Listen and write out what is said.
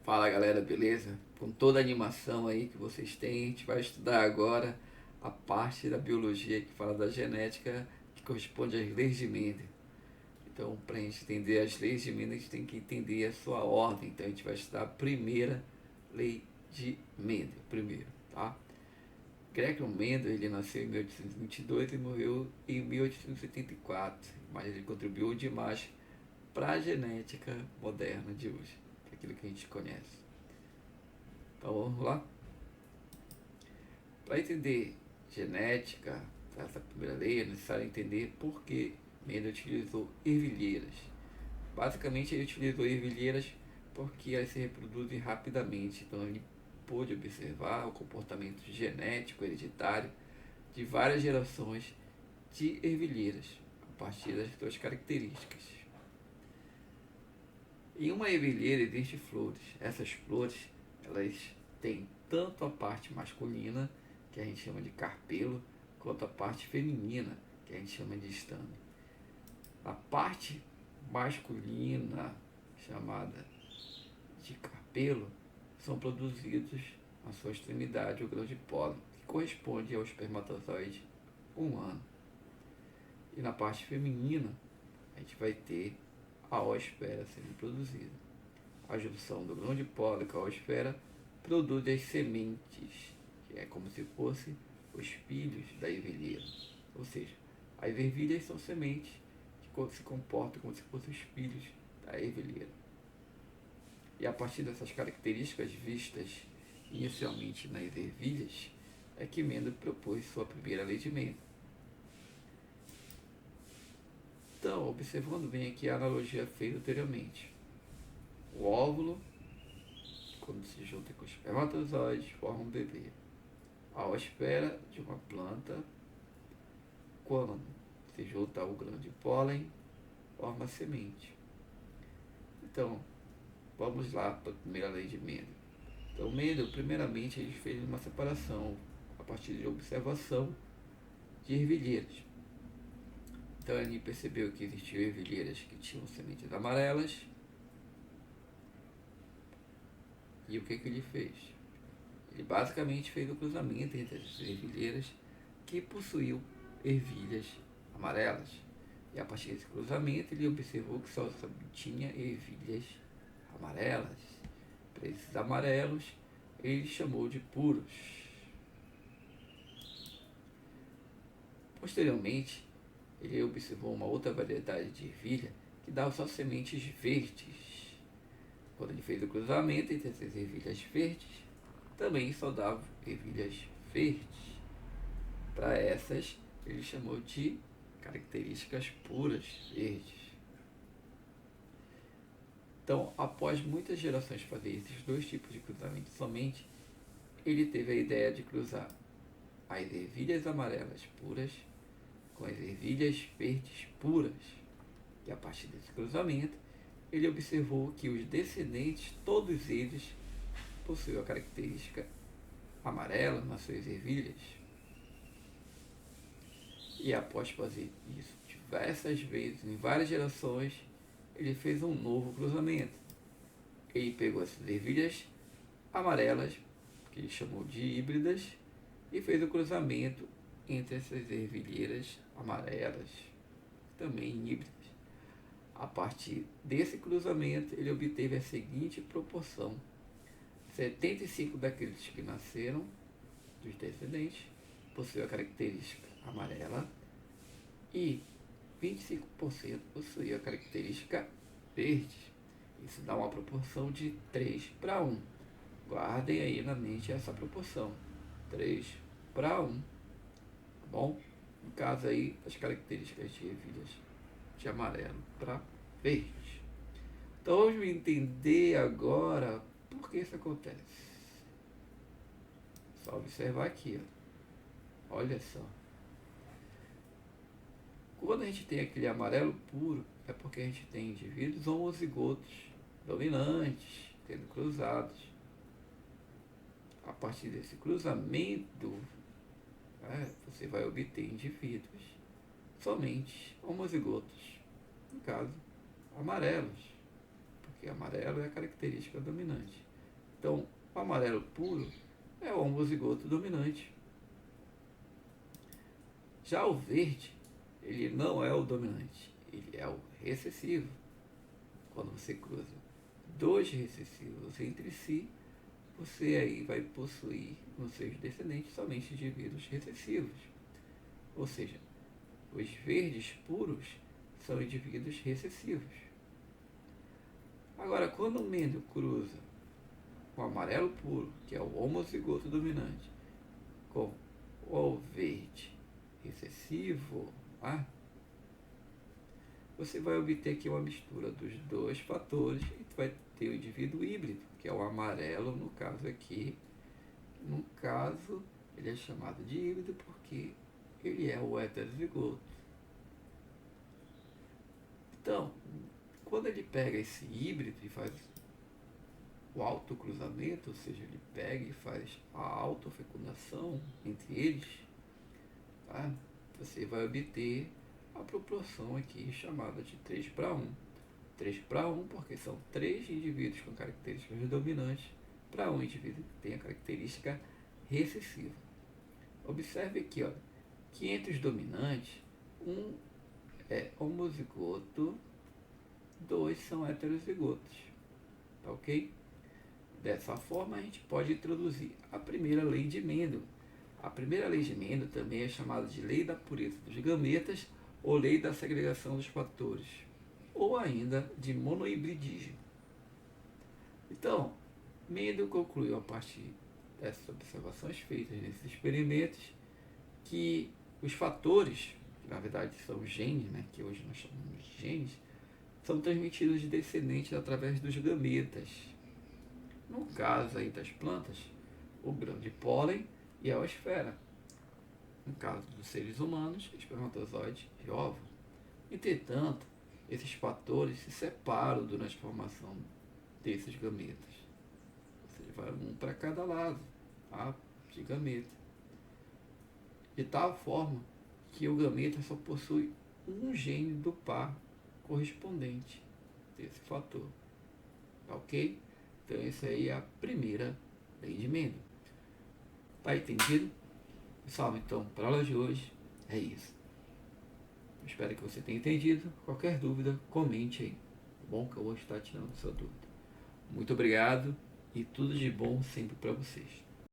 Fala galera, beleza? Com toda a animação aí que vocês têm, a gente vai estudar agora a parte da biologia que fala da genética que corresponde às leis de Mendel. Então, para a gente entender as leis de Mendel, a gente tem que entender a sua ordem. Então, a gente vai estudar a primeira lei de Mendel, primeiro, tá? Gregor Mendel, ele nasceu em 1822 e morreu em 1874, mas ele contribuiu demais para a genética moderna de hoje, que é aquilo que a gente conhece. Então vamos lá. Para entender genética, essa primeira lei, é necessário entender por que Mendel utilizou ervilheiras. Basicamente, ele utilizou ervilheiras porque elas se reproduzem rapidamente. Então, ele pôde observar o comportamento genético hereditário de várias gerações de ervilheiras, a partir das suas características. Em uma ervilheira existem flores. Essas flores, elas têm tanto a parte masculina, que a gente chama de carpelo, quanto a parte feminina, que a gente chama de estame. A parte masculina, chamada de carpelo, são produzidos na sua extremidade o grão de pólen, que corresponde ao espermatozoide humano. E na parte feminina, a gente vai ter a oosfera sendo produzida. A junção do grão de pólen com a oosfera produz as sementes, que é como se fossem os filhos da ervilheira. Ou seja, as ervilhas são sementes que se comportam como se fossem os filhos da ervilheira. E a partir dessas características vistas inicialmente nas ervilhas, é que Mendel propôs sua primeira lei de Mendel. Então, observando bem aqui a analogia feita anteriormente. O óvulo, quando se junta com os espermatozoides, forma um bebê. A oosfera de uma planta, quando se junta ao grão de pólen, forma a semente. Então, vamos lá para a primeira lei de Mendel. Então, Mendel, primeiramente, ele fez uma separação a partir de observação de ervilheiras. Então, ele percebeu que existiam ervilheiras que tinham sementes amarelas. E o que ele fez? Ele basicamente fez o cruzamento entre as ervilheiras que possuíam ervilhas amarelas. E a partir desse cruzamento, ele observou que só tinha ervilhas amarelas. Para esses amarelos, ele chamou de puros. Posteriormente, ele observou uma outra variedade de ervilha que dava só sementes verdes. Quando ele fez o cruzamento entre essas ervilhas verdes, também só dava ervilhas verdes. Para essas, ele chamou de características puras verdes. Então, após muitas gerações fazer esses dois tipos de cruzamento somente, ele teve a ideia de cruzar as ervilhas amarelas puras com as ervilhas verdes puras. E a partir desse cruzamento, ele observou que os descendentes, todos eles, possuíam a característica amarela nas suas ervilhas. E após fazer isso diversas vezes, em várias gerações, ele fez um novo cruzamento. Ele pegou essas ervilhas amarelas, que ele chamou de híbridas, e fez o cruzamento entre essas ervilheiras amarelas, também híbridas. A partir desse cruzamento, ele obteve a seguinte proporção: 75 daqueles que nasceram dos descendentes possuem a característica amarela e 25% possuem a característica verde. Isso dá uma proporção de 3:1. Guardem aí na mente essa proporção: 3:1. Tá bom? No caso aí, as características de ervilhas de amarelo para verde. Então vamos entender agora por que isso acontece. Só observar aqui, ó. Olha só. Quando a gente tem aquele amarelo puro, é porque a gente tem indivíduos homozigotos, dominantes, sendo cruzados. A partir desse cruzamento, você vai obter indivíduos somente homozigotos, no caso, amarelos, porque amarelo é a característica dominante. Então, o amarelo puro é o homozigoto dominante. Já o verde, ele não é o dominante, ele é o recessivo. Quando você cruza dois recessivos entre si, você aí vai possuir nos seus descendentes somente indivíduos recessivos. Ou seja, os verdes puros são indivíduos recessivos. Agora, quando o Mendel cruza o amarelo puro, que é o homozigoto dominante, com o verde recessivo, você vai obter aqui uma mistura dos dois fatores e vai ter o indivíduo híbrido, que é o amarelo, no caso aqui. No caso, ele é chamado de híbrido porque ele é o heterozigoto. Então, quando ele pega esse híbrido e faz o autocruzamento, ou seja, ele pega e faz a autofecundação entre eles, tá? Você vai obter a proporção aqui chamada de 3 para 1. 3 para 1 porque são 3 indivíduos com características dominantes para um indivíduo que tem a característica recessiva. Observe aqui, ó, que entre os dominantes, um é homozigoto, 2 são heterozigotos, tá ok? Dessa forma, a gente pode introduzir a primeira lei de Mendel. A primeira lei de Mendel também é chamada de lei da pureza dos gametas ou lei da segregação dos fatores, ou ainda de monohibridismo. Então, Mendel concluiu a partir dessas observações feitas nesses experimentos que os fatores, que na verdade são os genes, né, que hoje nós chamamos de genes, são transmitidos de descendentes através dos gametas. No caso aí das plantas, o grão de pólen e a esfera. No caso dos seres humanos, espermatozoide e óvulo. Entretanto, esses fatores se separam durante a formação desses gametas. Ou seja, vai um para cada lado, tá, de gameta. De tal forma que o gameta só possui um gene do par correspondente desse fator. Tá ok? Então, essa aí é a primeira lei de Mendel. Tá entendido? Pessoal, então, para a aula de hoje é isso. Eu espero que você tenha entendido. Qualquer dúvida, comente aí. Tá bom? Que eu vou estar tirando sua dúvida. Muito obrigado e tudo de bom sempre para vocês.